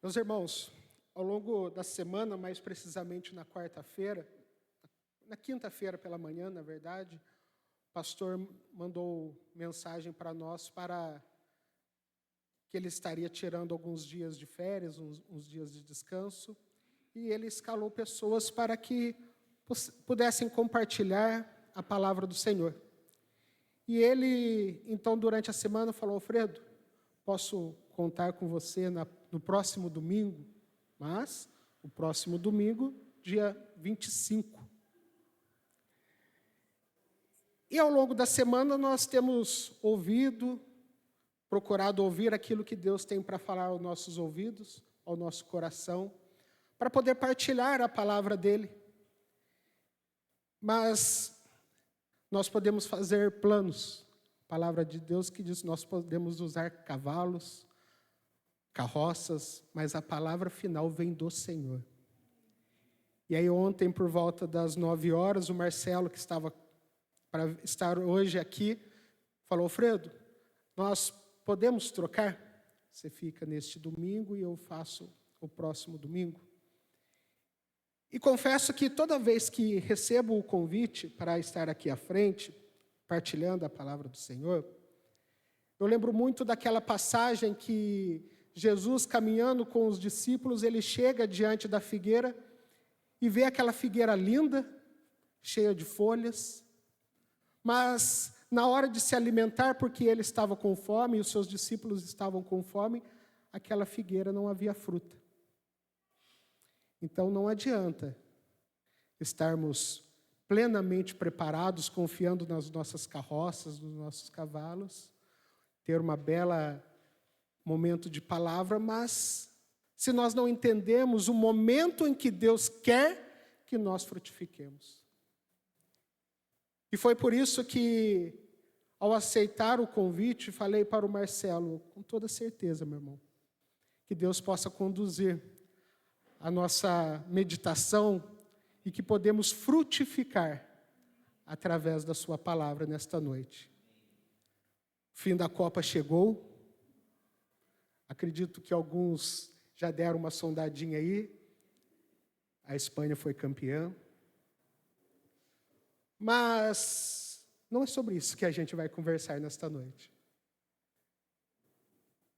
Meus irmãos, ao longo da semana, mais precisamente na quarta-feira, na quinta-feira pela manhã, na verdade, o pastor mandou mensagem para nós para que ele estaria tirando alguns dias de férias, uns dias de descanso, e ele escalou pessoas para que pudessem compartilhar a palavra do Senhor. E ele, então, durante a semana, falou: Alfredo, posso contar com você no próximo domingo, mas o próximo domingo, dia 25. E ao longo da semana nós temos procurado ouvir aquilo que Deus tem para falar aos nossos ouvidos, ao nosso coração, para poder partilhar a palavra dele. Mas nós podemos fazer planos. A palavra de Deus que diz que nós podemos usar cavalos, carroças, mas a palavra final vem do Senhor. E aí ontem, por volta das 9 horas, o Marcelo, que estava para estar hoje aqui, falou: Alfredo, nós podemos trocar? Você fica neste domingo e eu faço o próximo domingo. E confesso que toda vez que recebo o convite para estar aqui à frente, partilhando a palavra do Senhor, eu lembro muito daquela passagem que Jesus, caminhando com os discípulos, ele chega diante da figueira e vê aquela figueira linda, cheia de folhas, mas na hora de se alimentar, porque ele estava com fome e os seus discípulos estavam com fome, aquela figueira não havia fruta. Então não adianta estarmos plenamente preparados, confiando nas nossas carroças, nos nossos cavalos, ter uma bela momento de palavra, mas se nós não entendemos o momento em que Deus quer que nós frutifiquemos. E foi por isso que, ao aceitar o convite, falei para o Marcelo, com toda certeza, meu irmão, que Deus possa conduzir a nossa meditação e que podemos frutificar através da sua palavra nesta noite. O fim da Copa chegou. Acredito que alguns já deram uma sondadinha aí. A Espanha foi campeã. Mas não é sobre isso que a gente vai conversar nesta noite.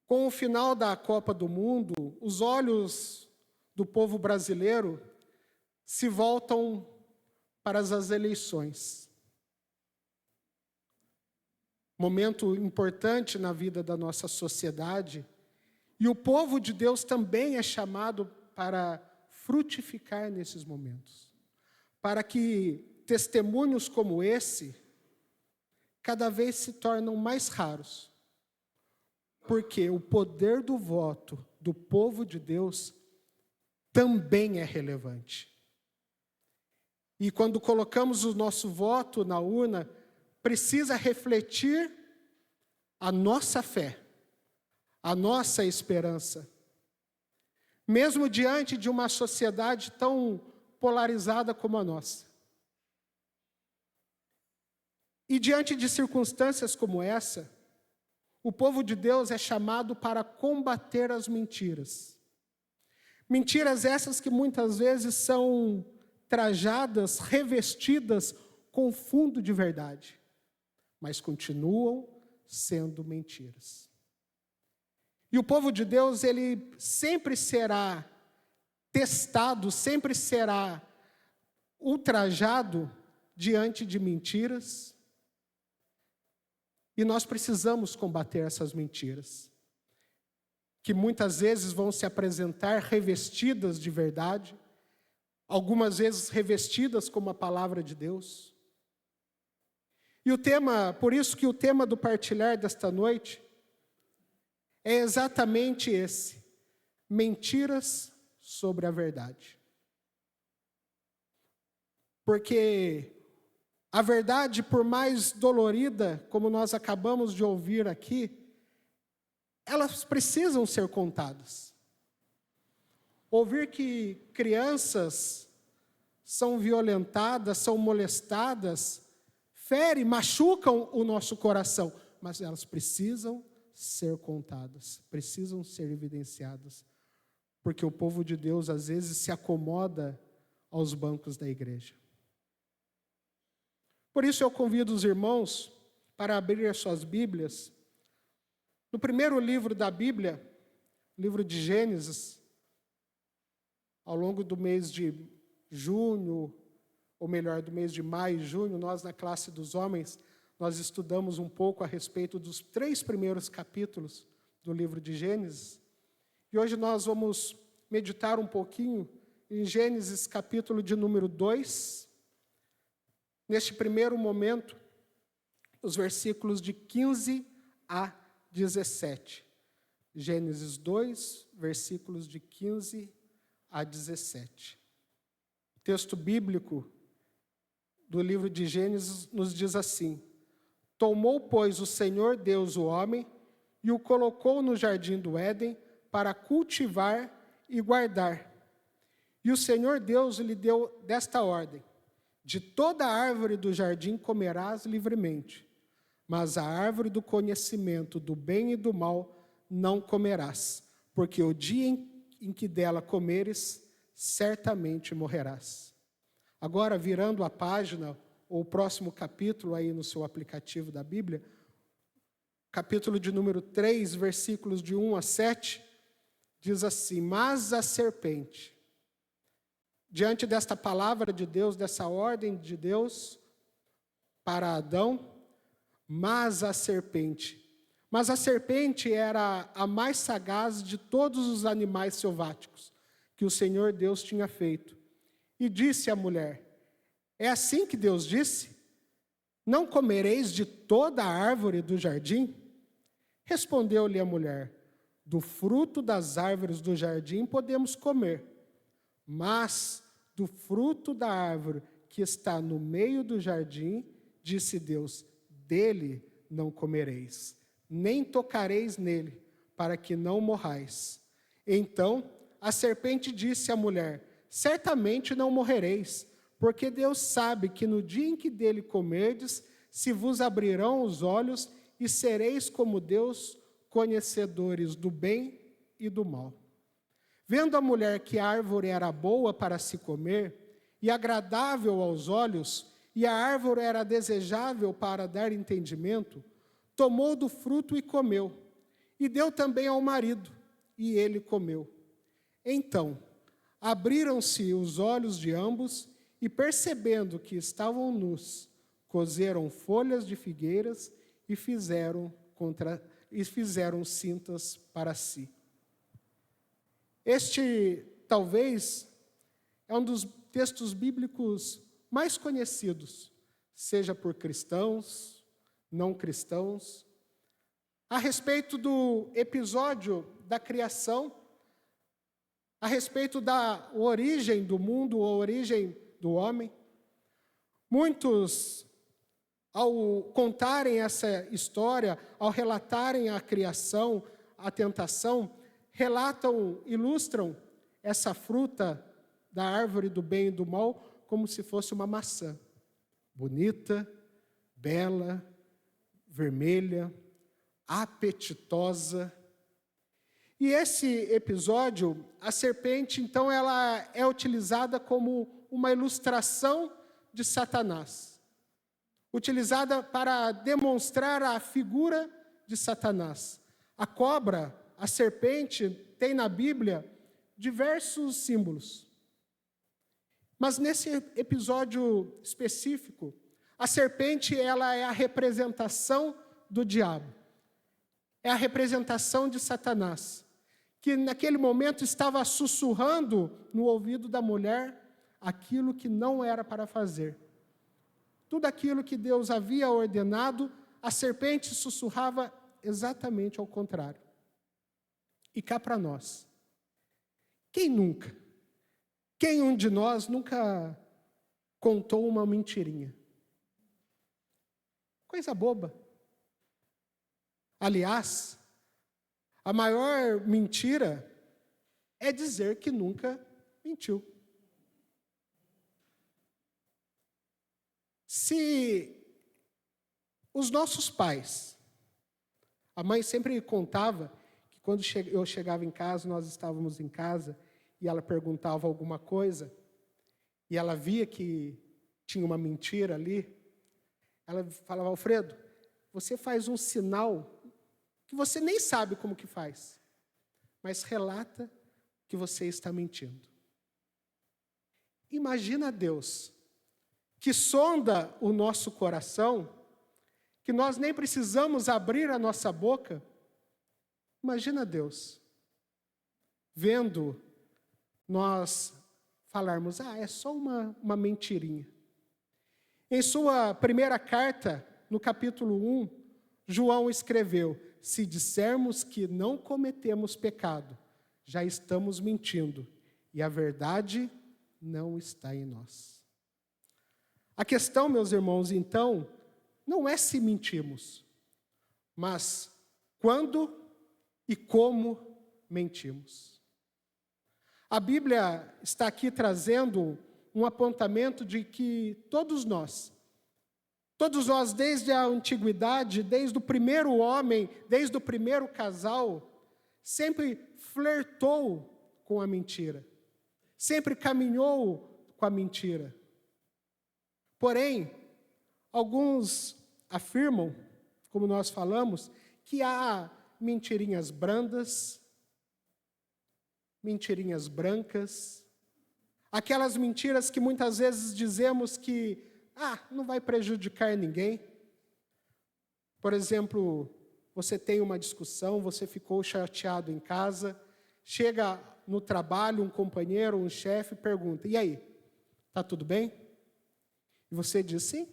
Com o final da Copa do Mundo, os olhos do povo brasileiro se voltam para as eleições. Momento importante na vida da nossa sociedade. E o povo de Deus também é chamado para frutificar nesses momentos. Para que testemunhos como esse cada vez se tornam mais raros. Porque o poder do voto do povo de Deus também é relevante. E quando colocamos o nosso voto na urna, precisa refletir a nossa fé, a nossa esperança. Mesmo diante de uma sociedade tão polarizada como a nossa. E diante de circunstâncias como essa, o povo de Deus é chamado para combater as mentiras. Mentiras essas que muitas vezes são trajadas, revestidas com fundo de verdade, mas continuam sendo mentiras. E o povo de Deus, ele sempre será testado, sempre será ultrajado diante de mentiras. E nós precisamos combater essas mentiras, que muitas vezes vão se apresentar revestidas de verdade, algumas vezes revestidas como a palavra de Deus. E por isso que o tema do partilhar desta noite é exatamente esse: mentiras sobre a verdade. Porque a verdade, por mais dolorida, como nós acabamos de ouvir aqui, elas precisam ser contadas. Ouvir que crianças são violentadas, são molestadas, fere, machucam o nosso coração, mas elas precisam ser contadas, precisam ser evidenciadas, porque o povo de Deus às vezes se acomoda aos bancos da igreja. Por isso eu convido os irmãos para abrir as suas Bíblias. No primeiro livro da Bíblia, livro de Gênesis, ao longo do mês de junho, ou melhor, do mês de maio e junho, nós na classe dos homens, nós estudamos um pouco a respeito dos 3 primeiros capítulos do livro de Gênesis. E hoje nós vamos meditar um pouquinho em Gênesis capítulo de número 2. Neste primeiro momento, os versículos de 15 a 17. Gênesis 2, versículos de 15 a 17. O texto bíblico do livro de Gênesis nos diz assim: Tomou, pois, o Senhor Deus o homem e o colocou no jardim do Éden para cultivar e guardar. E o Senhor Deus lhe deu desta ordem: De toda árvore do jardim comerás livremente, mas a árvore do conhecimento do bem e do mal não comerás, porque o dia em que dela comeres, certamente morrerás. Agora, virando a página, ou o próximo capítulo aí no seu aplicativo da Bíblia, capítulo de número 3, versículos de 1 a 7, diz assim: Mas a serpente, diante desta palavra de Deus, dessa ordem de Deus para Adão, mas a serpente era a mais sagaz de todos os animais selváticos que o Senhor Deus tinha feito. E disse à mulher: É assim que Deus disse? Não comereis de toda a árvore do jardim? Respondeu-lhe a mulher: Do fruto das árvores do jardim podemos comer, mas do fruto da árvore que está no meio do jardim, disse Deus, dele não comereis, nem tocareis nele, para que não morrais. Então a serpente disse à mulher: Certamente não morrereis, porque Deus sabe que no dia em que dele comerdes, se vos abrirão os olhos e sereis como Deus, conhecedores do bem e do mal. Vendo a mulher que a árvore era boa para se comer e agradável aos olhos, e a árvore era desejável para dar entendimento, tomou do fruto e comeu, e deu também ao marido, e ele comeu. Então, abriram-se os olhos de ambos, e percebendo que estavam nus, coseram folhas de figueiras e fizeram cintas para si. Este, talvez, é um dos textos bíblicos mais conhecidos, seja por cristãos, não cristãos, a respeito do episódio da criação, a respeito da origem do mundo, a origem do homem. Muitos, ao contarem essa história, ao relatarem a criação, a tentação, relatam, ilustram essa fruta da árvore do bem e do mal como se fosse uma maçã. Bonita, bela, vermelha, apetitosa. E esse episódio, a serpente, então, ela é utilizada como uma ilustração de Satanás. Utilizada para demonstrar a figura de Satanás. A cobra, a serpente, tem na Bíblia diversos símbolos. Mas nesse episódio específico, a serpente, ela é a representação do diabo. É a representação de Satanás, que naquele momento estava sussurrando no ouvido da mulher aquilo que não era para fazer. Tudo aquilo que Deus havia ordenado, a serpente sussurrava exatamente ao contrário. E cá para nós, quem um de nós nunca contou uma mentirinha? Coisa boba. Aliás, a maior mentira é dizer que nunca mentiu. Se os nossos pais, a mãe sempre contava que quando eu chegava em casa, nós estávamos em casa, e ela perguntava alguma coisa, e ela via que tinha uma mentira ali, ela falava: Alfredo, você faz um sinal que você nem sabe como que faz, mas relata que você está mentindo. Imagina Deus, que sonda o nosso coração, que nós nem precisamos abrir a nossa boca. Imagina Deus, vendo nós falarmos: é só uma mentirinha. Em sua primeira carta, no capítulo 1, João escreveu: se dissermos que não cometemos pecado, já estamos mentindo, e a verdade não está em nós. A questão, meus irmãos, então, não é se mentimos, mas quando e como mentimos. A Bíblia está aqui trazendo um apontamento de que todos nós desde a antiguidade, desde o primeiro homem, desde o primeiro casal, sempre flertou com a mentira, sempre caminhou com a mentira. Porém, alguns afirmam, como nós falamos, que há mentirinhas brandas, mentirinhas brancas, aquelas mentiras que muitas vezes dizemos que não vai prejudicar ninguém. Por exemplo, você tem uma discussão, você ficou chateado em casa, chega no trabalho, um companheiro, um chefe, pergunta: e aí, está tudo bem? E você diz: sim,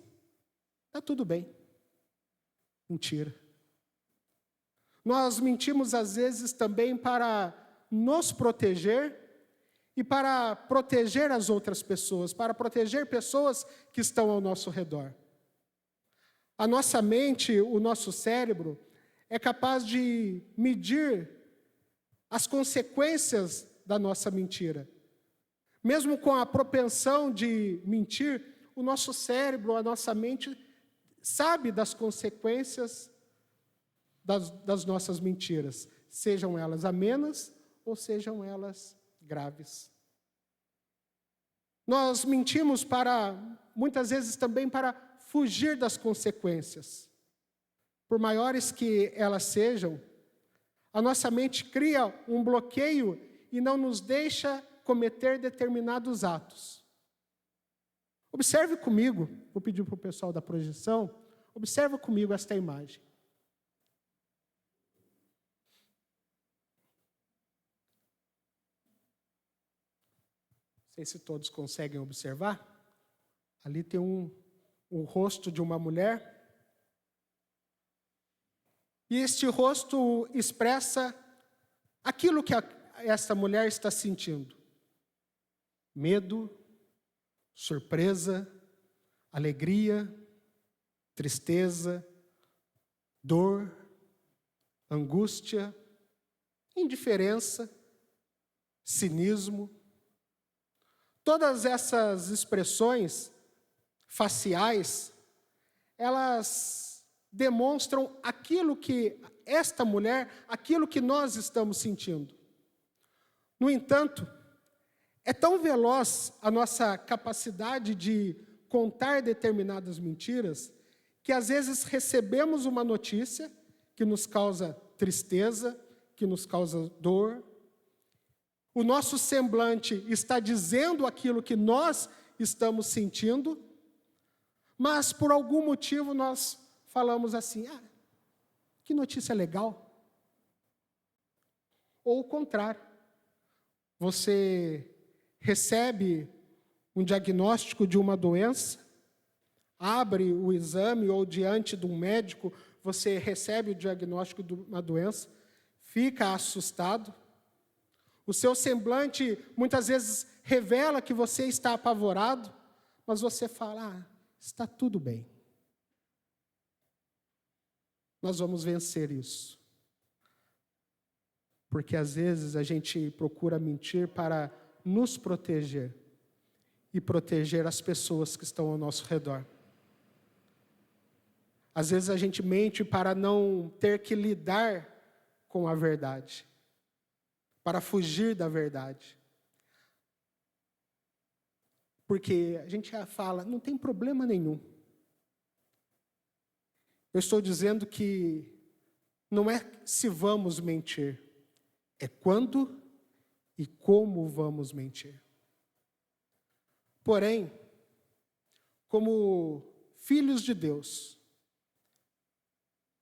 está tudo bem. Mentira. Nós mentimos às vezes também para nos proteger e para proteger as outras pessoas, para proteger pessoas que estão ao nosso redor. A nossa mente, o nosso cérebro, é capaz de medir as consequências da nossa mentira. Mesmo com a propensão de mentir, o nosso cérebro, a nossa mente, sabe das consequências das nossas mentiras, sejam elas amenas ou sejam elas graves. Nós mentimos muitas vezes também para fugir das consequências. Por maiores que elas sejam, a nossa mente cria um bloqueio e não nos deixa cometer determinados atos. Observe comigo, vou pedir para o pessoal da projeção, observa comigo esta imagem. Não sei se todos conseguem observar. Ali tem um rosto de uma mulher. E este rosto expressa aquilo que esta mulher está sentindo: medo, surpresa, alegria, tristeza, dor, angústia, indiferença, cinismo. Todas essas expressões faciais, elas demonstram aquilo que esta mulher, aquilo que nós estamos sentindo. No entanto, é tão veloz a nossa capacidade de contar determinadas mentiras, que às vezes recebemos uma notícia que nos causa tristeza, que nos causa dor. O nosso semblante está dizendo aquilo que nós estamos sentindo, mas por algum motivo nós falamos assim: que notícia legal. Ou o contrário, você recebe um diagnóstico de uma doença, abre o exame ou diante de um médico, você recebe o diagnóstico de uma doença, fica assustado. O seu semblante muitas vezes revela que você está apavorado, mas você fala: está tudo bem. Nós vamos vencer isso. Porque às vezes a gente procura mentir para nos proteger e proteger as pessoas que estão ao nosso redor. Às vezes a gente mente para não ter que lidar com a verdade, para fugir da verdade. Porque a gente fala, não tem problema nenhum. Eu estou dizendo que não é se vamos mentir, é quando e como vamos mentir. Porém, como filhos de Deus,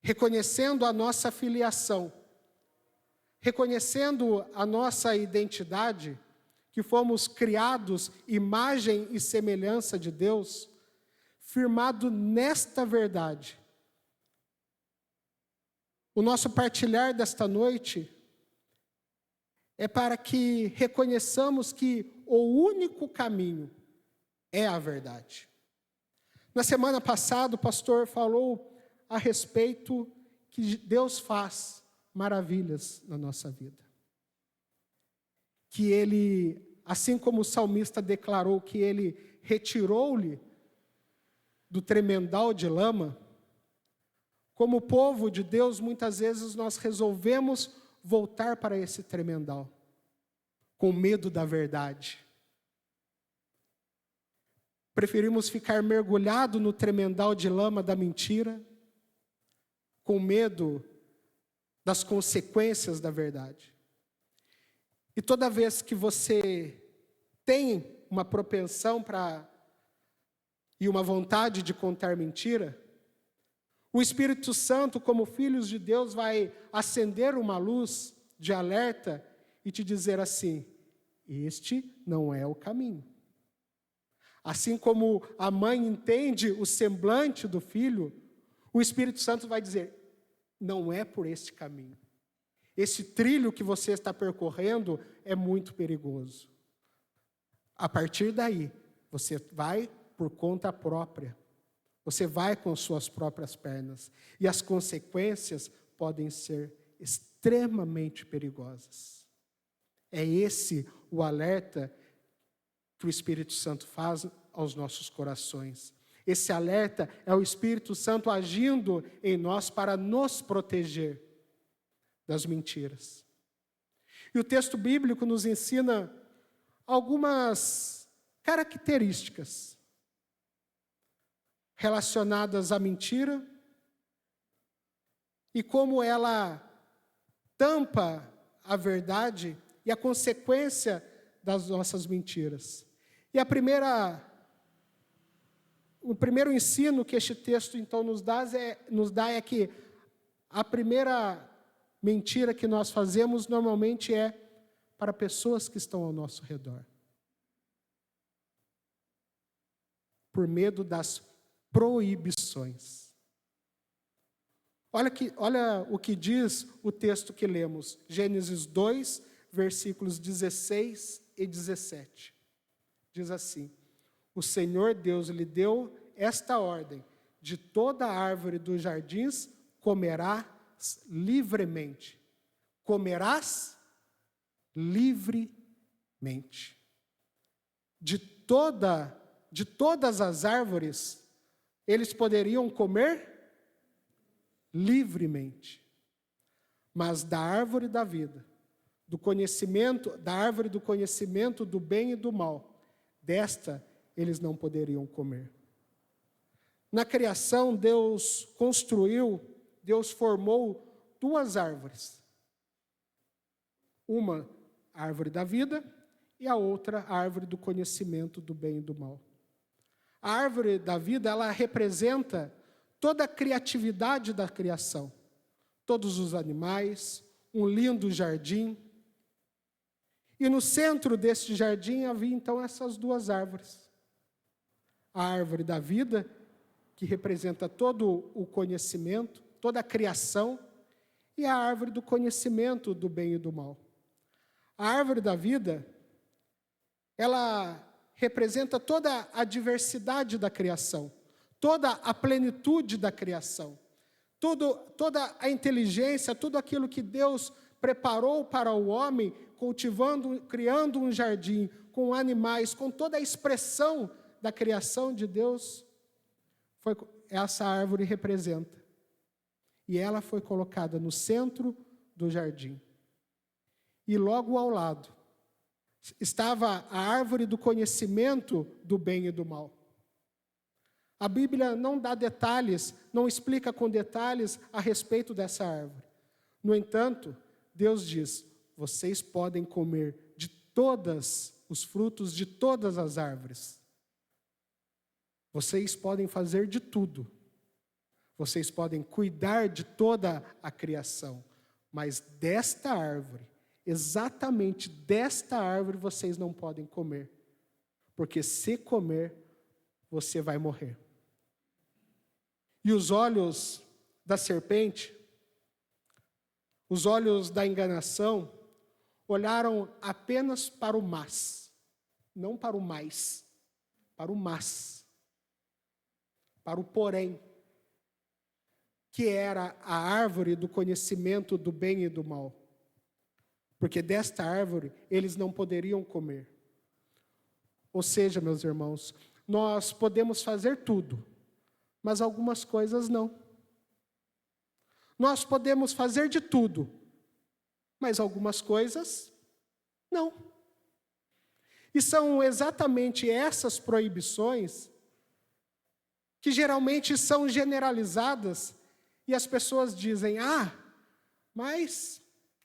reconhecendo a nossa filiação, reconhecendo a nossa identidade, que fomos criados imagem e semelhança de Deus, firmado nesta verdade. O nosso partilhar desta noite é para que reconheçamos que o único caminho é a verdade. Na semana passada, o pastor falou a respeito que Deus faz maravilhas na nossa vida. Que Ele, assim como o salmista declarou que Ele retirou-lhe do tremendal de lama, como povo de Deus, muitas vezes nós resolvemos voltar para esse tremendal, com medo da verdade. Preferimos ficar mergulhado no tremendal de lama da mentira, com medo das consequências da verdade. E toda vez que você tem uma propensão e uma vontade de contar mentira, o Espírito Santo, como filhos de Deus, vai acender uma luz de alerta e te dizer assim: este não é o caminho. Assim como a mãe entende o semblante do filho, o Espírito Santo vai dizer: não é por este caminho. Esse trilho que você está percorrendo é muito perigoso. A partir daí, você vai por conta própria. Você vai com suas próprias pernas. E as consequências podem ser extremamente perigosas. É esse o alerta que o Espírito Santo faz aos nossos corações. Esse alerta é o Espírito Santo agindo em nós para nos proteger das mentiras. E o texto bíblico nos ensina algumas características relacionadas à mentira e como ela tampa a verdade e a consequência das nossas mentiras. E o primeiro ensino que este texto então nos dá é que a primeira mentira que nós fazemos normalmente é para pessoas que estão ao nosso redor. Por medo das proibições. Olha o que diz o texto que lemos, Gênesis 2, versículos 16 e 17. Diz assim: o Senhor Deus lhe deu esta ordem: de toda árvore dos jardins comerás livremente. Comerás livremente. De todas as árvores, eles poderiam comer livremente. Mas da árvore da vida, da árvore do conhecimento do bem e do mal, desta eles não poderiam comer. Na criação, Deus formou duas árvores. Uma, a árvore da vida, e a outra, a árvore do conhecimento do bem e do mal. A árvore da vida, ela representa toda a criatividade da criação. Todos os animais, um lindo jardim. E no centro deste jardim havia então essas duas árvores. A árvore da vida, que representa todo o conhecimento, toda a criação, e a árvore do conhecimento do bem e do mal. A árvore da vida, ela representa toda a diversidade da criação, toda a plenitude da criação, toda a inteligência, tudo aquilo que Deus preparou para o homem, criando um jardim com animais, com toda a expressão da criação de Deus, essa árvore representa. E ela foi colocada no centro do jardim. E logo ao lado estava a árvore do conhecimento do bem e do mal. A Bíblia não dá detalhes, não explica com detalhes a respeito dessa árvore. No entanto, Deus diz: vocês podem comer de todos os frutos de todas as árvores. Vocês podem fazer de tudo. Vocês podem cuidar de toda a criação. Mas desta árvore, exatamente desta árvore, vocês não podem comer. Porque se comer, você vai morrer. E os olhos da serpente, os olhos da enganação, olharam apenas para o mas, não para o mais, para o mas, para o porém, que era a árvore do conhecimento do bem e do mal. Porque desta árvore eles não poderiam comer. Ou seja, meus irmãos, nós podemos fazer tudo, mas algumas coisas não. Nós podemos fazer de tudo, mas algumas coisas não. E são exatamente essas proibições que geralmente são generalizadas e as pessoas dizem: mas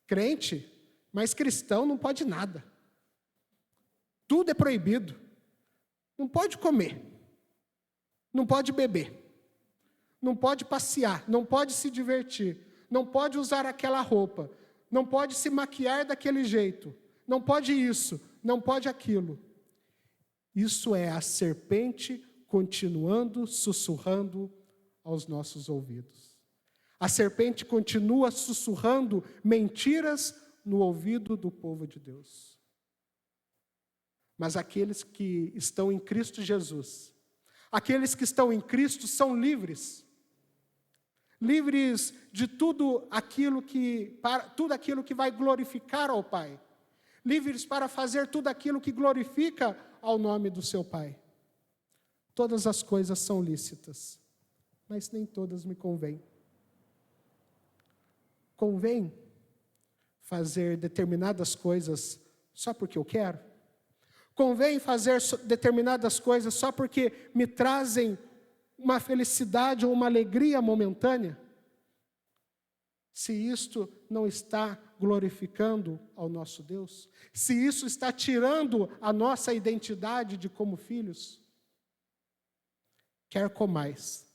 crente, mas cristão não pode nada. Tudo é proibido. Não pode comer, não pode beber, não pode passear, não pode se divertir, não pode usar aquela roupa, não pode se maquiar daquele jeito, não pode isso, não pode aquilo. Isso é a serpente continuando sussurrando aos nossos ouvidos. A serpente continua sussurrando mentiras no ouvido do povo de Deus. Mas aqueles que estão em Cristo Jesus, aqueles que estão em Cristo são livres. Livres de tudo aquilo que vai glorificar ao Pai. Livres para fazer tudo aquilo que glorifica ao nome do seu Pai. Todas as coisas são lícitas, mas nem todas me convêm. Convém fazer determinadas coisas só porque eu quero? Convém fazer determinadas coisas só porque me trazem uma felicidade ou uma alegria momentânea? Se isto não está glorificando ao nosso Deus, se isso está tirando a nossa identidade de como filhos, quer comais,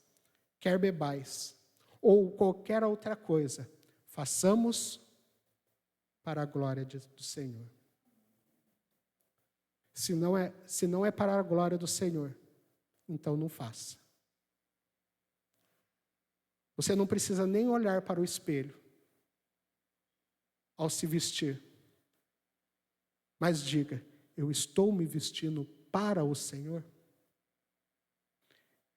quer bebais, ou qualquer outra coisa, façamos para a glória do Senhor. Se não é para a glória do Senhor, então não faça. Você não precisa nem olhar para o espelho ao se vestir. Mas diga: eu estou me vestindo para o Senhor?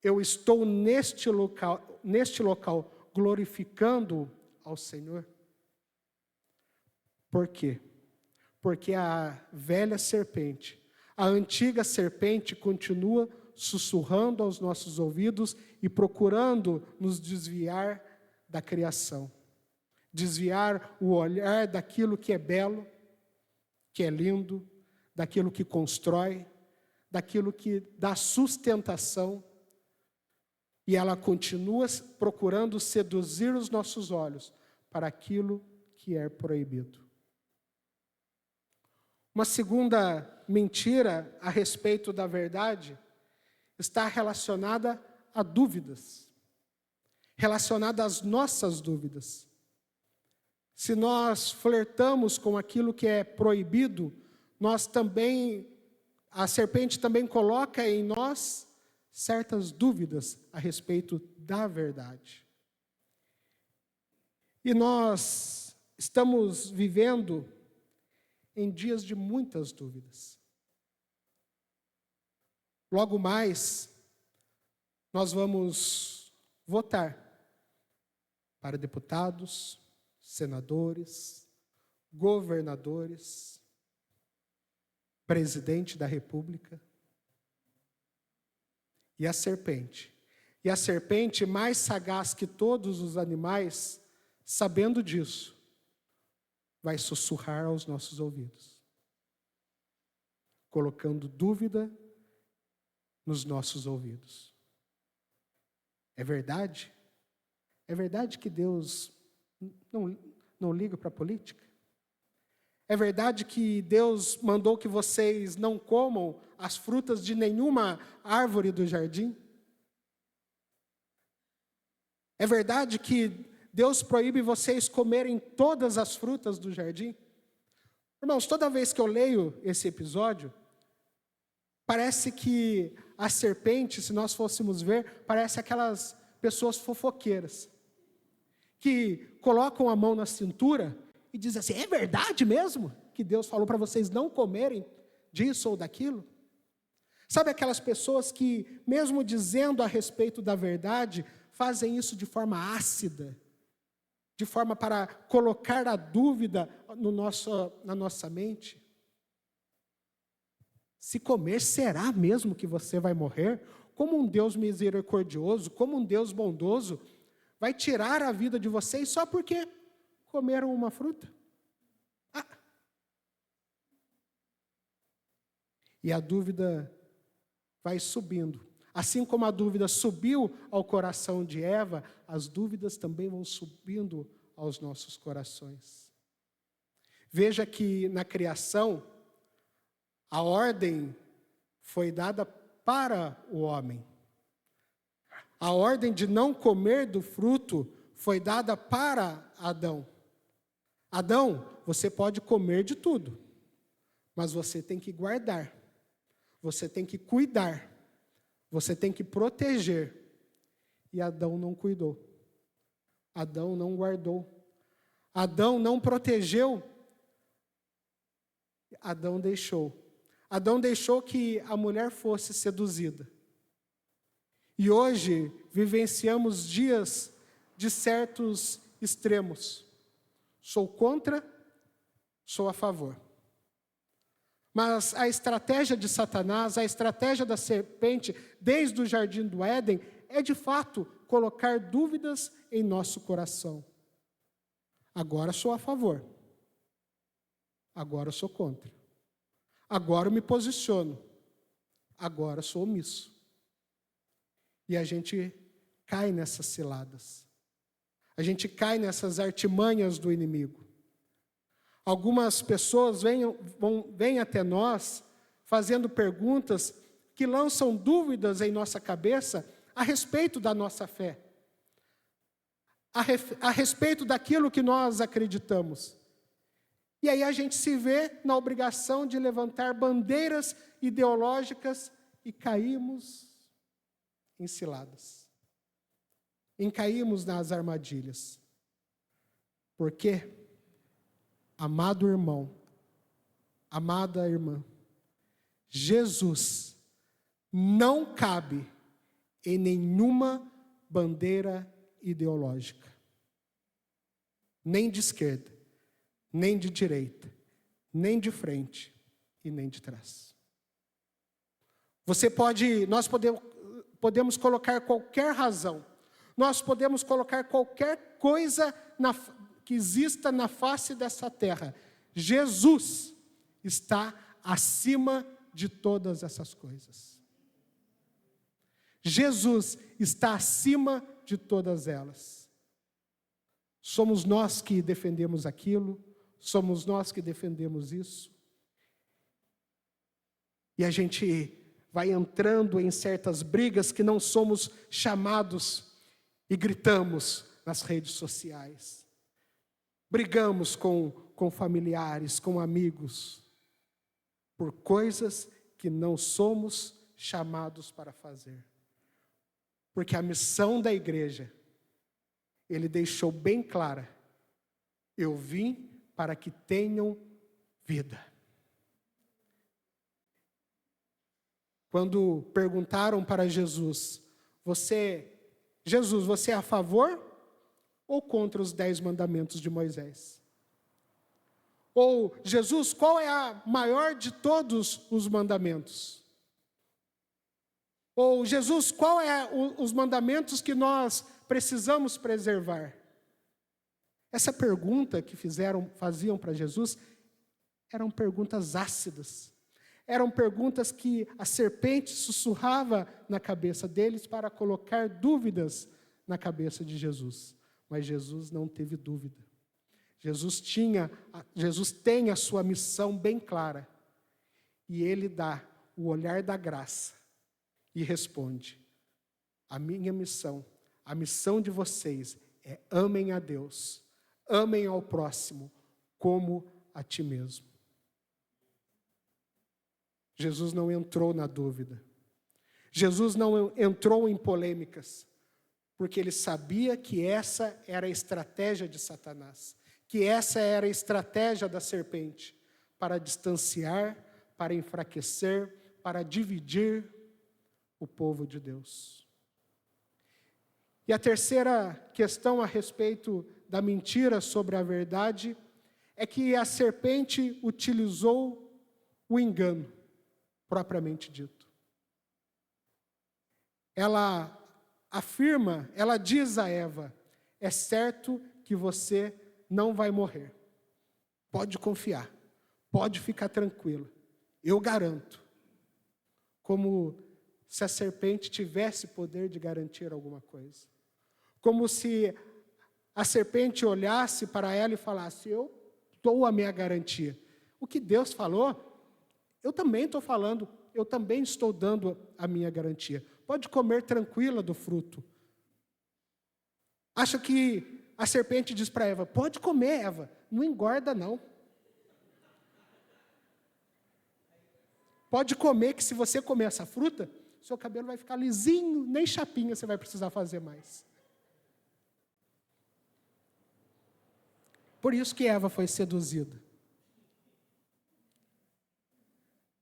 Eu estou neste local glorificando ao Senhor? Por quê? Porque a velha serpente, a antiga serpente continua sussurrando aos nossos ouvidos e procurando nos desviar da criação. Desviar o olhar daquilo que é belo, que é lindo, daquilo que constrói, daquilo que dá sustentação. E ela continua procurando seduzir os nossos olhos para aquilo que é proibido. Uma segunda mentira a respeito da verdade está relacionada a dúvidas, relacionada às nossas dúvidas. Se nós flertamos com aquilo que é proibido, a serpente também coloca em nós certas dúvidas a respeito da verdade. E nós estamos vivendo em dias de muitas dúvidas. Logo mais, nós vamos votar para deputados, senadores, governadores, presidente da República. E a serpente mais sagaz que todos os animais, sabendo disso, vai sussurrar aos nossos ouvidos, colocando dúvida nos nossos ouvidos. É verdade? É verdade que Deus não liga para a política? É verdade que Deus mandou que vocês não comam as frutas de nenhuma árvore do jardim? É verdade que Deus proíbe vocês comerem todas as frutas do jardim? Irmãos, toda vez que eu leio esse episódio, parece que a serpente, se nós fôssemos ver, parece aquelas pessoas fofoqueiras, que colocam a mão na cintura e dizem assim: é verdade mesmo que Deus falou para vocês não comerem disso ou daquilo? Sabe aquelas pessoas que, mesmo dizendo a respeito da verdade, fazem isso de forma ácida, de forma para colocar a dúvida na nossa mente? Se comer, será mesmo que você vai morrer? Como um Deus misericordioso, como um Deus bondoso, vai tirar a vida de vocês só porque comeram uma fruta? E a dúvida vai subindo. Assim como a dúvida subiu ao coração de Eva, as dúvidas também vão subindo aos nossos corações. Veja que na criação, a ordem foi dada para o homem. A ordem de não comer do fruto foi dada para Adão. Adão, você pode comer de tudo, mas você tem que guardar, você tem que cuidar, você tem que proteger. E Adão não cuidou. Adão não guardou. Adão não protegeu. Adão deixou. Adão deixou que a mulher fosse seduzida. E hoje vivenciamos dias de certos extremos. Sou contra, sou a favor. Mas a estratégia de Satanás, a estratégia da serpente, desde o jardim do Éden, é de fato colocar dúvidas em nosso coração. Agora sou a favor. Agora sou contra. Agora eu me posiciono. Agora sou omisso. E a gente cai nessas ciladas. A gente cai nessas artimanhas do inimigo. Algumas pessoas vêm até nós fazendo perguntas que lançam dúvidas em nossa cabeça a respeito da nossa fé, a respeito daquilo que nós acreditamos. E aí a gente se vê na obrigação de levantar bandeiras ideológicas e caímos em ciladas. Caímos nas armadilhas. Por quê? Amado irmão, amada irmã, Jesus não cabe em nenhuma bandeira ideológica, nem de esquerda, nem de direita, nem de frente e nem de trás. Nós podemos colocar qualquer razão, nós podemos colocar qualquer coisa que exista na face dessa terra. Jesus está acima de todas essas coisas. Jesus está acima de todas elas. Somos nós que defendemos aquilo, somos nós que defendemos isso. E a gente vai entrando em certas brigas que não somos chamados e gritamos nas redes sociais. Brigamos com familiares, com amigos, por coisas que não somos chamados para fazer. Porque a missão da igreja, ele deixou bem clara: eu vim para que tenham vida. Quando perguntaram para Jesus, você é a favor ou contra os 10 mandamentos de Moisés? Ou, Jesus, qual é a maior de todos os mandamentos? Ou, Jesus, qual é os mandamentos que nós precisamos preservar? Essa pergunta que faziam para Jesus eram perguntas ácidas. Eram perguntas que a serpente sussurrava na cabeça deles para colocar dúvidas na cabeça de Jesus. Mas Jesus não teve dúvida. Jesus tem a sua missão bem clara. E ele dá o olhar da graça e responde: a minha missão, a missão de vocês é amem a Deus, amem ao próximo como a ti mesmo. Jesus não entrou na dúvida. Jesus não entrou em polêmicas, porque ele sabia que essa era a estratégia de Satanás, que essa era a estratégia da serpente, para distanciar, para enfraquecer, para dividir o povo de Deus. E a terceira questão a respeito da mentira sobre a verdade é que a serpente utilizou o engano, propriamente dito. Ela afirma, ela diz a Eva: é certo que você não vai morrer. Pode confiar, pode ficar tranquila, eu garanto. Como se a serpente tivesse poder de garantir alguma coisa. Como se a serpente olhasse para ela e falasse: eu dou a minha garantia. O que Deus falou, eu também estou falando, eu também estou dando a minha garantia. Pode comer tranquila do fruto. Acha que a serpente diz para Eva: pode comer, Eva, não engorda não. Pode comer, que se você comer essa fruta, seu cabelo vai ficar lisinho, nem chapinha você vai precisar fazer mais. Por isso que Eva foi seduzida.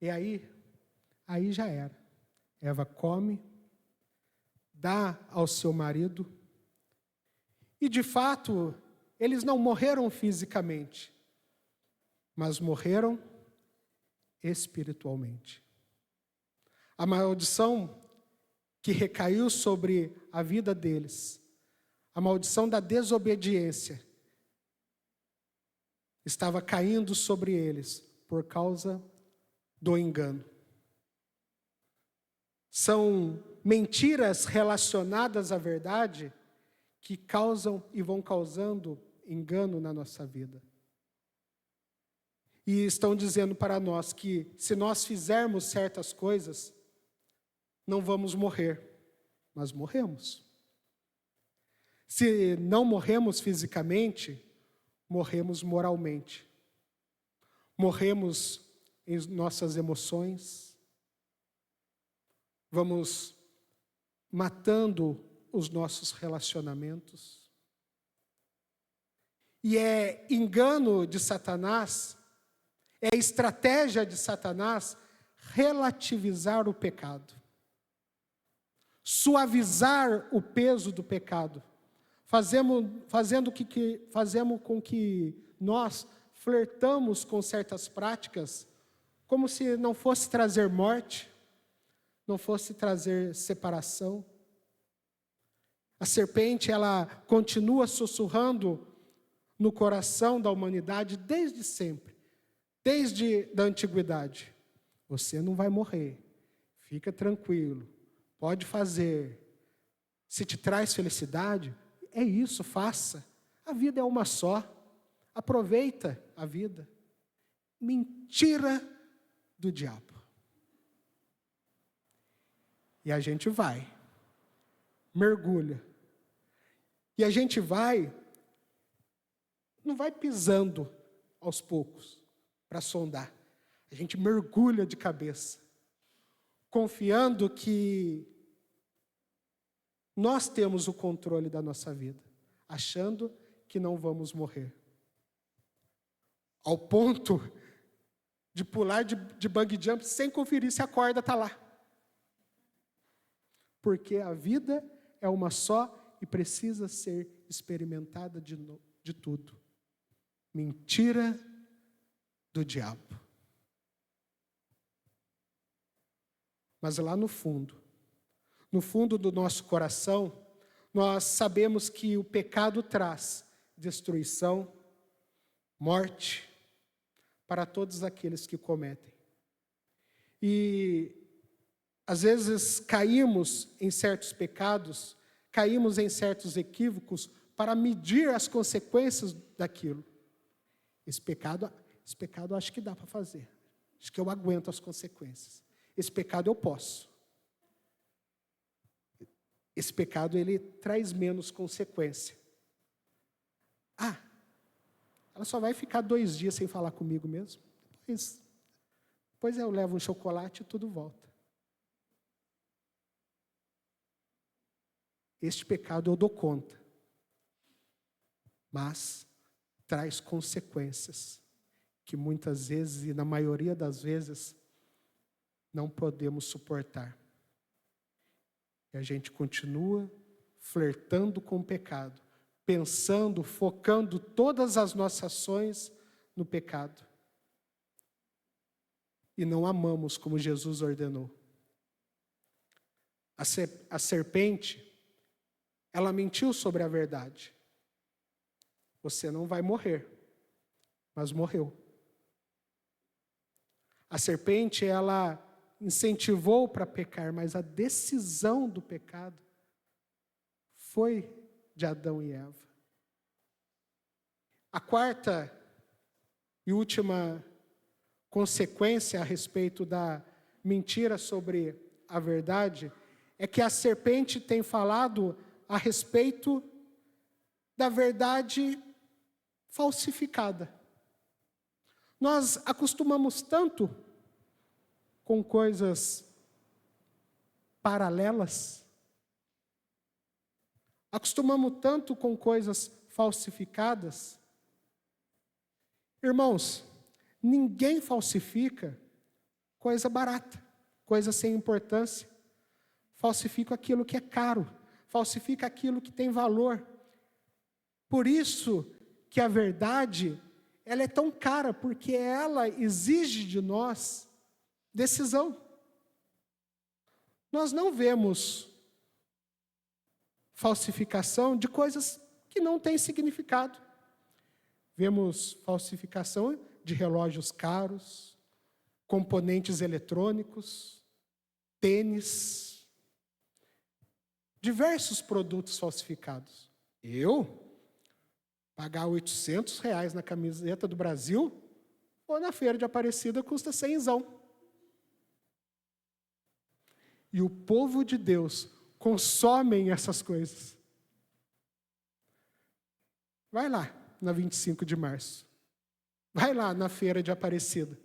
E aí já era. Eva come, dá ao seu marido, e de fato, eles não morreram fisicamente, mas morreram espiritualmente. A maldição que recaiu sobre a vida deles, a maldição da desobediência, estava caindo sobre eles por causa do engano. São mentiras relacionadas à verdade que causam e vão causando engano na nossa vida. E estão dizendo para nós que se nós fizermos certas coisas, não vamos morrer, mas morremos. Se não morremos fisicamente, morremos moralmente. Morremos em nossas emoções. Vamos matando os nossos relacionamentos. E é engano de Satanás, é estratégia de Satanás relativizar o pecado, suavizar o peso do pecado, fazendo com que nós flertamos com certas práticas como se não fosse trazer morte, não fosse trazer separação. A serpente, ela continua sussurrando no coração da humanidade desde sempre, desde a antiguidade. Você não vai morrer, fica tranquilo, pode fazer. Se te traz felicidade, é isso, faça. A vida é uma só, aproveita a vida. Mentira do diabo. E a gente vai, mergulha. E a gente não vai pisando aos poucos para sondar. A gente mergulha de cabeça, confiando que nós temos o controle da nossa vida, achando que não vamos morrer. Ao ponto de pular de bungee jump sem conferir se a corda está lá. Porque a vida é uma só e precisa ser experimentada de tudo. Mentira do diabo. Mas lá no fundo do nosso coração, nós sabemos que o pecado traz destruição, morte para todos aqueles que cometem. E às vezes caímos em certos pecados, caímos em certos equívocos para medir as consequências daquilo. Esse pecado eu acho que dá para fazer. Acho que eu aguento as consequências. Esse pecado eu posso. Esse pecado, ele traz menos consequência. Ela só vai ficar 2 dias sem falar comigo mesmo. Depois eu levo um chocolate e tudo volta. Este pecado eu dou conta. Mas traz consequências que muitas vezes, e na maioria das vezes, não podemos suportar. E a gente continua flertando com o pecado, pensando, focando todas as nossas ações no pecado. E não amamos como Jesus ordenou. A serpente, ela mentiu sobre a verdade. Você não vai morrer, mas morreu. A serpente, ela incentivou para pecar, mas a decisão do pecado foi de Adão e Eva. A quarta e última consequência a respeito da mentira sobre a verdade é que a serpente tem falado a respeito da verdade falsificada. Nós acostumamos tanto com coisas paralelas, acostumamos tanto com coisas falsificadas. Irmãos, ninguém falsifica coisa barata, coisa sem importância. Falsifica aquilo que é caro, falsifica aquilo que tem valor. Por isso que a verdade, ela é tão cara, porque ela exige de nós decisão. Nós não vemos falsificação de coisas que não têm significado. Vemos falsificação de relógios caros, componentes eletrônicos, tênis, diversos produtos falsificados. Pagar R$800 na camiseta do Brasil, ou na feira de Aparecida custa R$100. E o povo de Deus consomem essas coisas. Vai lá na 25 de março. Vai lá na feira de Aparecida.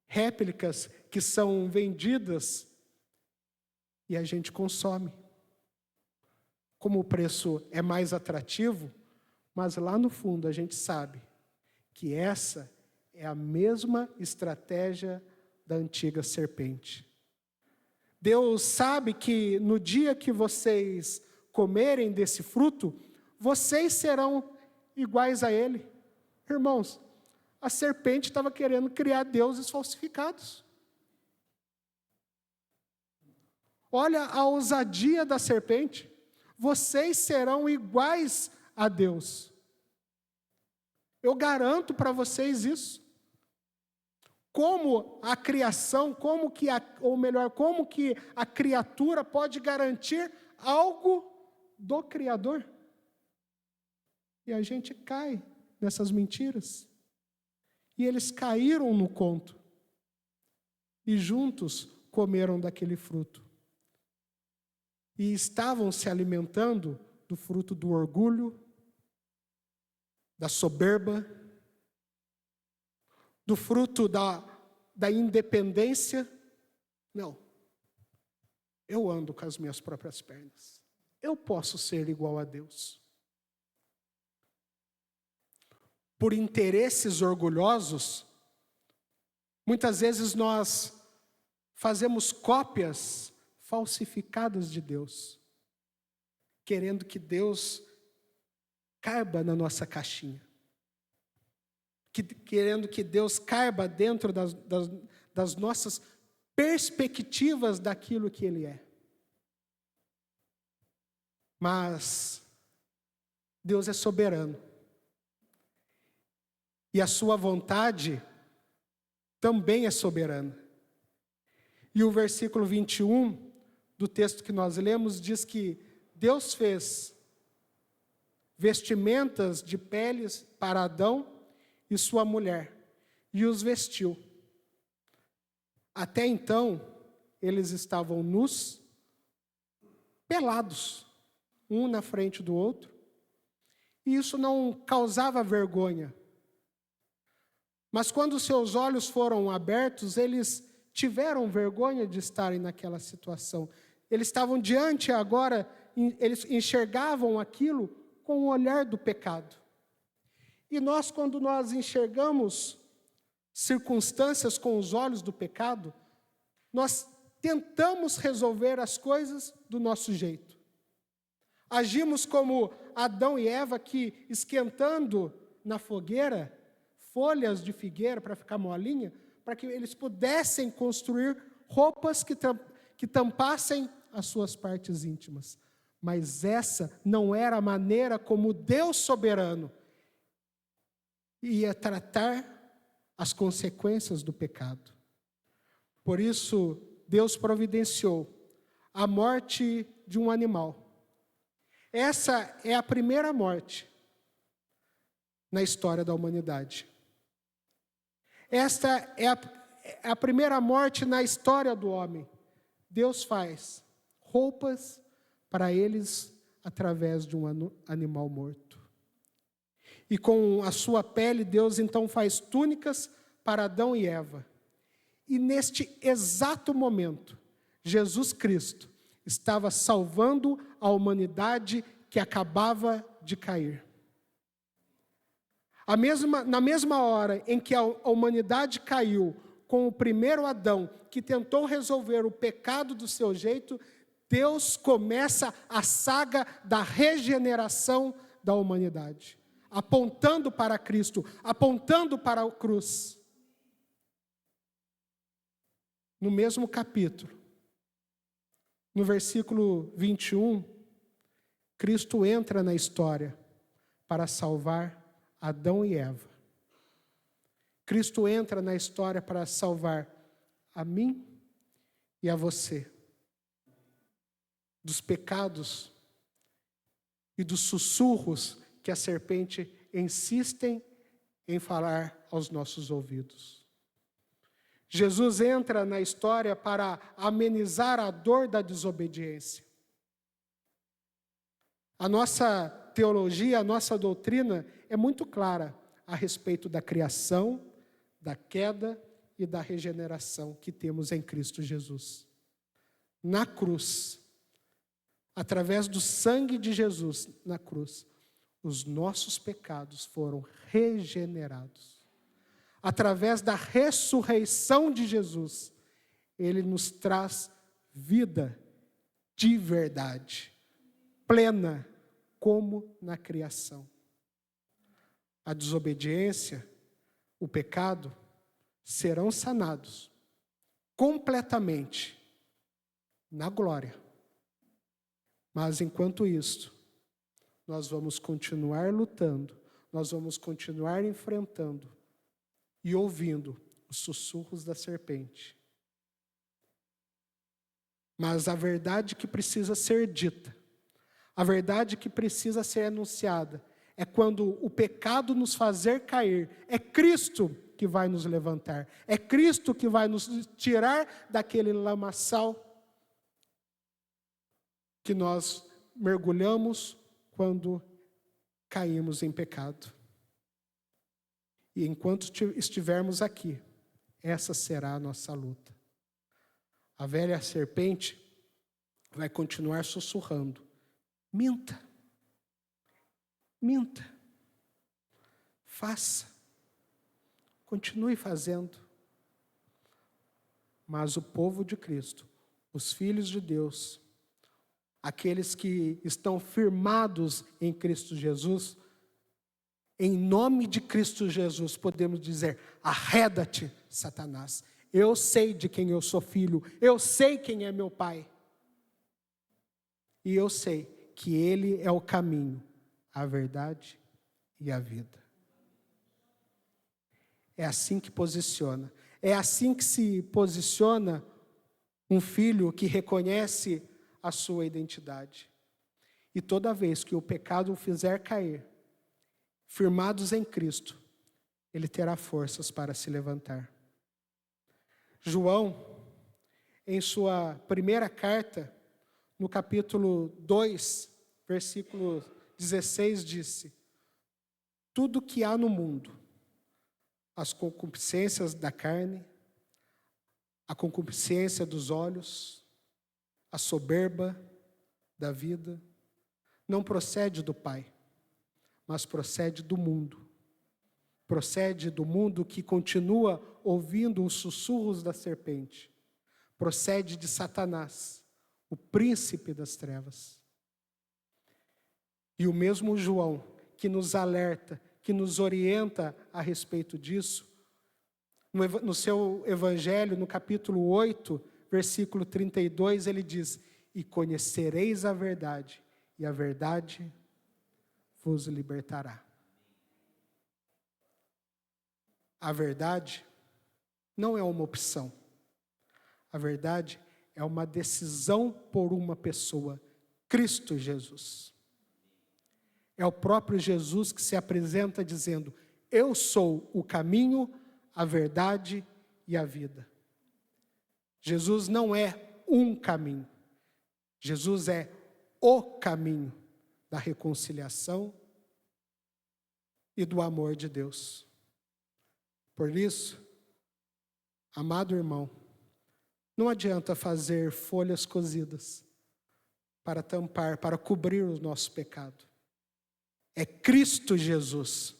Réplicas que são vendidas e a gente consome. Como o preço é mais atrativo, mas lá no fundo a gente sabe que essa é a mesma estratégia da antiga serpente. Deus sabe que no dia que vocês comerem desse fruto, vocês serão iguais a ele. Irmãos, a serpente estava querendo criar deuses falsificados. Olha a ousadia da serpente. Vocês serão iguais a Deus. Eu garanto para vocês isso. Como a criação, como que a criatura pode garantir algo do Criador? E a gente cai nessas mentiras. E eles caíram no conto. E juntos comeram daquele fruto. E estavam se alimentando do fruto do orgulho, da soberba, do fruto da independência. Não. Eu ando com as minhas próprias pernas. Eu posso ser igual a Deus. Por interesses orgulhosos, muitas vezes nós fazemos cópias falsificadas de Deus, querendo que Deus caiba na nossa caixinha. Querendo que Deus caiba dentro das nossas perspectivas daquilo que Ele é. Mas Deus é soberano. E a sua vontade também é soberana. E o versículo 21 do texto que nós lemos diz que Deus fez vestimentas de peles para Adão e sua mulher, e os vestiu. Até então, eles estavam nus, pelados, um na frente do outro, e isso não causava vergonha. Mas quando seus olhos foram abertos, eles tiveram vergonha de estarem naquela situação. Eles estavam diante agora, eles enxergavam aquilo com o olhar do pecado. E nós, quando nós enxergamos circunstâncias com os olhos do pecado, nós tentamos resolver as coisas do nosso jeito. Agimos como Adão e Eva, que esquentando na fogueira folhas de figueira para ficar molinha, para que eles pudessem construir roupas que tampassem as suas partes íntimas. Mas essa não era a maneira como Deus soberano ia tratar as consequências do pecado. Por isso, Deus providenciou a morte de um animal. Essa é a primeira morte na história da humanidade. Esta é a primeira morte na história do homem. Deus faz roupas para eles através de um animal morto. E com a sua pele, Deus então faz túnicas para Adão e Eva. E neste exato momento, Jesus Cristo estava salvando a humanidade que acabava de cair. Na mesma hora em que a humanidade caiu com o primeiro Adão, que tentou resolver o pecado do seu jeito, Deus começa a saga da regeneração da humanidade, apontando para Cristo, apontando para a cruz. No mesmo capítulo, no versículo 21, Cristo entra na história para salvar Adão e Eva. Cristo entra na história para salvar a mim e a você dos pecados e dos sussurros que a serpente insistem em falar aos nossos ouvidos. Jesus entra na história para amenizar a dor da desobediência. A nossa teologia, a nossa doutrina é muito clara a respeito da criação, da queda e da regeneração que temos em Cristo Jesus. Na cruz, através do sangue de Jesus na cruz, os nossos pecados foram regenerados. Através da ressurreição de Jesus, Ele nos traz vida de verdade, plena, como na criação. A desobediência, o pecado, serão sanados completamente na glória. Mas enquanto isso, nós vamos continuar lutando, nós vamos continuar enfrentando e ouvindo os sussurros da serpente. Mas a verdade que precisa ser dita, a verdade que precisa ser anunciada, é quando o pecado nos fazer cair, é Cristo que vai nos levantar, é Cristo que vai nos tirar daquele lamaçal que nós mergulhamos quando caímos em pecado. E enquanto estivermos aqui, essa será a nossa luta. A velha serpente vai continuar sussurrando: minta, minta, faça, continue fazendo. Mas o povo de Cristo, os filhos de Deus, aqueles que estão firmados em Cristo Jesus, em nome de Cristo Jesus, podemos dizer: arreda-te, Satanás. Eu sei de quem eu sou filho, eu sei quem é meu pai. E eu sei que Ele é o caminho, a verdade e a vida. É assim que posiciona. É assim que se posiciona um filho que reconhece a sua identidade. E toda vez que o pecado o fizer cair, firmados em Cristo, ele terá forças para se levantar. João, em sua primeira carta, no capítulo 2, versículo 16, disse: tudo que há no mundo, as concupiscências da carne, a concupiscência dos olhos, a soberba da vida, não procede do Pai, mas procede do mundo. Procede do mundo que continua ouvindo os sussurros da serpente. Procede de Satanás, o príncipe das trevas. E o mesmo João, que nos alerta, que nos orienta a respeito disso, no seu evangelho, no capítulo 8, versículo 32, ele diz: e conhecereis a verdade, e a verdade vos libertará. A verdade não é uma opção. A verdade é uma decisão por uma pessoa, Cristo Jesus. É o próprio Jesus que se apresenta dizendo: eu sou o caminho, a verdade e a vida. Jesus não é um caminho. Jesus é o caminho da reconciliação e do amor de Deus. Por isso, amado irmão, não adianta fazer folhas cozidas para tampar, para cobrir o nosso pecado. É Cristo Jesus.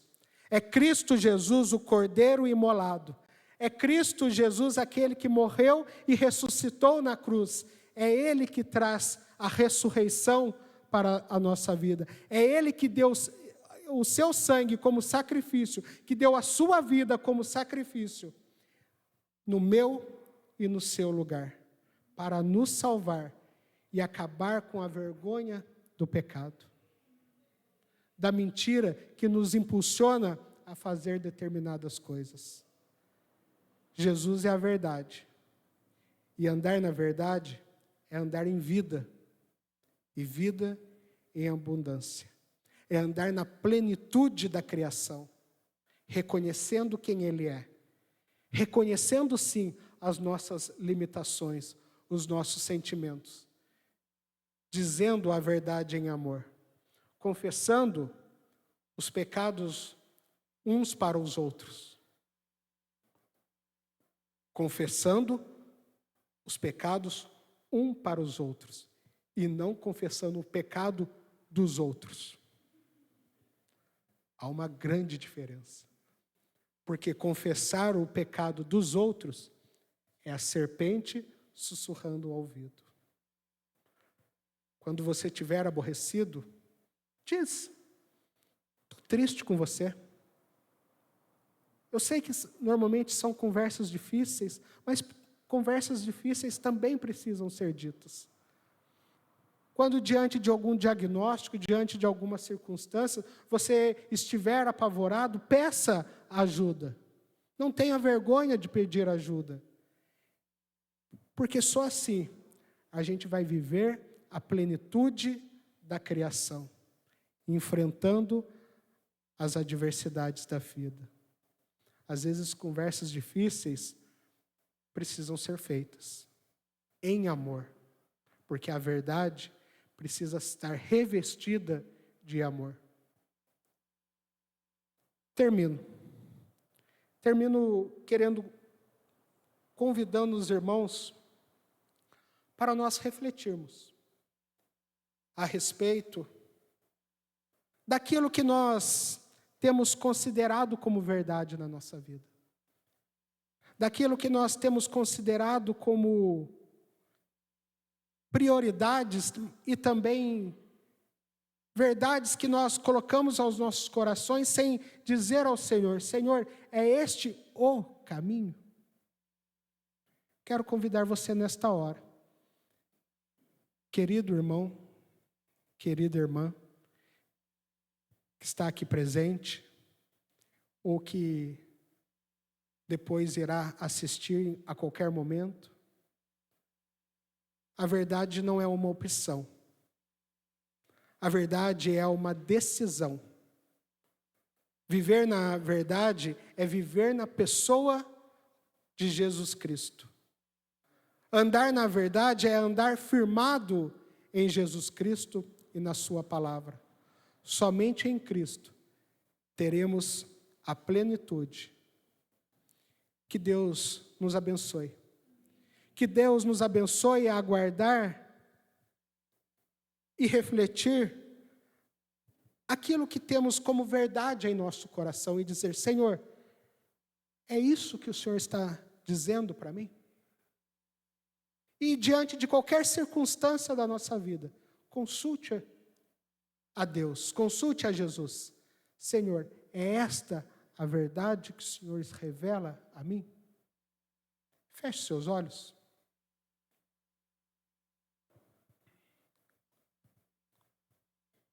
É Cristo Jesus o Cordeiro imolado. É Cristo Jesus aquele que morreu e ressuscitou na cruz. É Ele que traz a ressurreição para a nossa vida. É Ele que deu o seu sangue como sacrifício, que deu a sua vida como sacrifício, no meu e no seu lugar, para nos salvar e acabar com a vergonha do pecado, da mentira que nos impulsiona a fazer determinadas coisas. Jesus é a verdade. E andar na verdade é andar em vida. E vida em abundância. É andar na plenitude da criação, reconhecendo quem Ele é. Reconhecendo, sim, as nossas limitações, os nossos sentimentos. Dizendo a verdade em amor. Confessando os pecados uns para os outros. Confessando os pecados um para os outros. E não confessando o pecado dos outros. Há uma grande diferença. Porque confessar o pecado dos outros é a serpente sussurrando ao ouvido. Quando você estiver aborrecido, diz: estou triste com você. Eu sei que normalmente são conversas difíceis, mas conversas difíceis também precisam ser ditas. Quando diante de algum diagnóstico, diante de alguma circunstância, você estiver apavorado, peça ajuda. Não tenha vergonha de pedir ajuda. Porque só assim a gente vai viver a plenitude da criação, enfrentando as adversidades da vida. Às vezes, conversas difíceis precisam ser feitas em amor, porque a verdade precisa estar revestida de amor. Termino convidando os irmãos para nós refletirmos a respeito daquilo que nós temos considerado como verdade na nossa vida. Daquilo que nós temos considerado como prioridades e também verdades que nós colocamos aos nossos corações sem dizer ao Senhor: Senhor, é este o caminho? Quero convidar você nesta hora, querido irmão, querida irmã, que está aqui presente, ou que depois irá assistir a qualquer momento, a verdade não é uma opção. A verdade é uma decisão. Viver na verdade é viver na pessoa de Jesus Cristo. Andar na verdade é andar firmado em Jesus Cristo e na sua palavra. Somente em Cristo teremos a plenitude. Que Deus nos abençoe. Que Deus nos abençoe a aguardar e refletir aquilo que temos como verdade em nosso coração e dizer: Senhor, é isso que o Senhor está dizendo para mim? E diante de qualquer circunstância da nossa vida, consulte a Deus, consulte a Jesus. Senhor, é esta a verdade que o Senhor revela a mim? Feche seus olhos.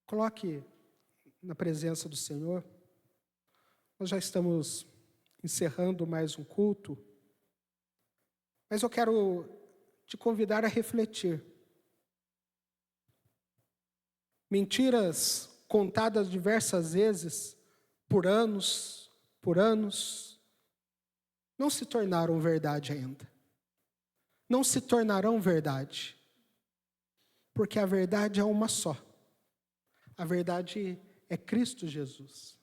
Coloque na presença do Senhor. Nós já estamos encerrando mais um culto, mas eu quero te convidar a refletir. Mentiras contadas diversas vezes, por anos, não se tornaram verdade ainda. Não se tornarão verdade, porque a verdade é uma só. A verdade é Cristo Jesus.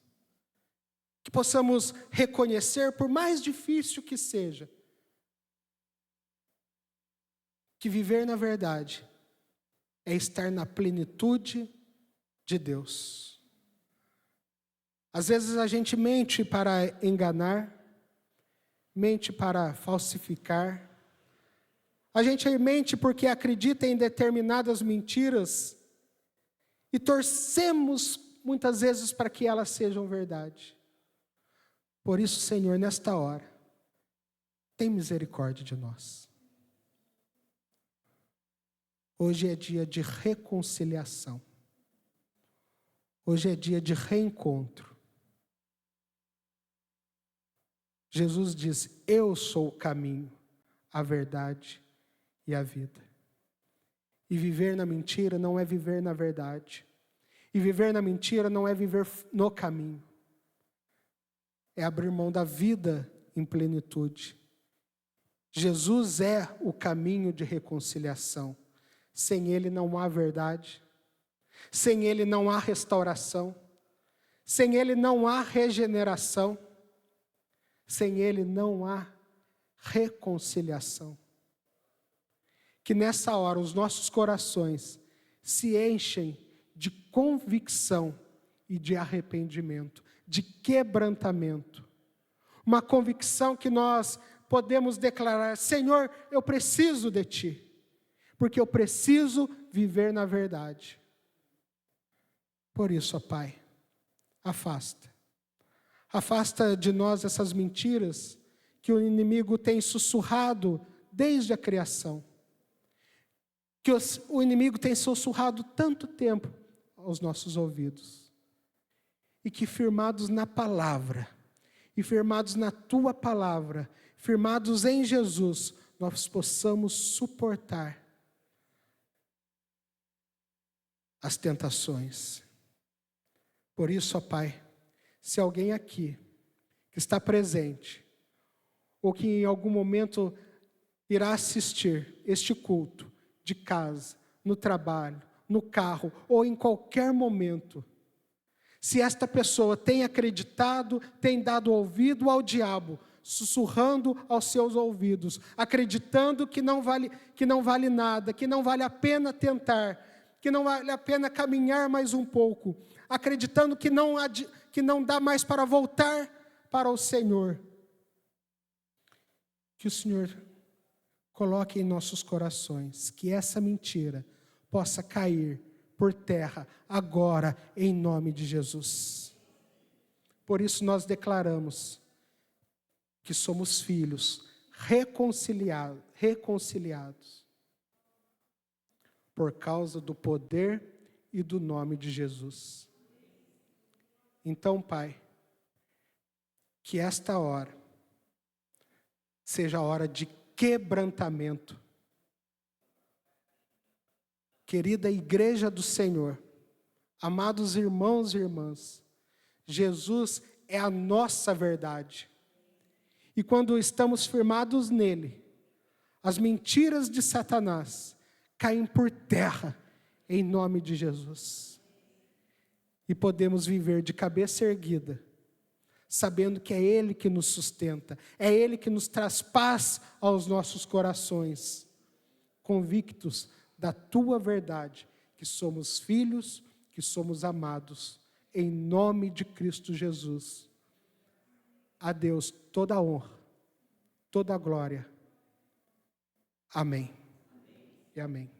Que possamos reconhecer, por mais difícil que seja, que viver na verdade é estar na plenitude de Deus. Às vezes a gente mente para enganar, mente para falsificar. A gente mente porque acredita em determinadas mentiras e torcemos muitas vezes para que elas sejam verdade. Por isso, Senhor, nesta hora, tem misericórdia de nós. Hoje é dia de reconciliação. Hoje é dia de reencontro. Jesus diz: eu sou o caminho, a verdade e a vida. E viver na mentira não é viver na verdade. E viver na mentira não é viver no caminho. É abrir mão da vida em plenitude. Jesus é o caminho de reconciliação. Sem Ele não há verdade. Sem Ele não há restauração. Sem Ele não há regeneração. Sem Ele não há reconciliação. Que nessa hora os nossos corações se enchem de convicção e de arrependimento, de quebrantamento. Uma convicção que nós podemos declarar: Senhor, eu preciso de Ti, porque eu preciso viver na verdade. Por isso, ó Pai, afasta de nós essas mentiras que o inimigo tem sussurrado desde a criação, que o inimigo tem sussurrado tanto tempo aos nossos ouvidos, e que firmados na palavra, e firmados na Tua palavra, firmados em Jesus, nós possamos suportar as tentações. Por isso, ó Pai, se alguém aqui que está presente, ou que em algum momento irá assistir este culto, de casa, no trabalho, no carro, ou em qualquer momento, se esta pessoa tem acreditado, tem dado ouvido ao diabo, sussurrando aos seus ouvidos, acreditando que não vale nada, que não vale a pena tentar, que não vale a pena caminhar mais um pouco, acreditando que não dá mais para voltar para o Senhor, que o Senhor coloque em nossos corações, que essa mentira possa cair por terra agora, em nome de Jesus. Por isso nós declaramos que somos filhos reconciliados por causa do poder e do nome de Jesus. Então, Pai, que esta hora seja a hora de quebrantamento. Querida igreja do Senhor, amados irmãos e irmãs, Jesus é a nossa verdade. E quando estamos firmados nele, as mentiras de Satanás caem por terra, em nome de Jesus. E podemos viver de cabeça erguida, sabendo que é Ele que nos sustenta, é Ele que nos traz paz aos nossos corações, convictos da Tua verdade, que somos filhos, que somos amados, em nome de Cristo Jesus. A Deus toda a honra, toda a glória. Amém. E amém.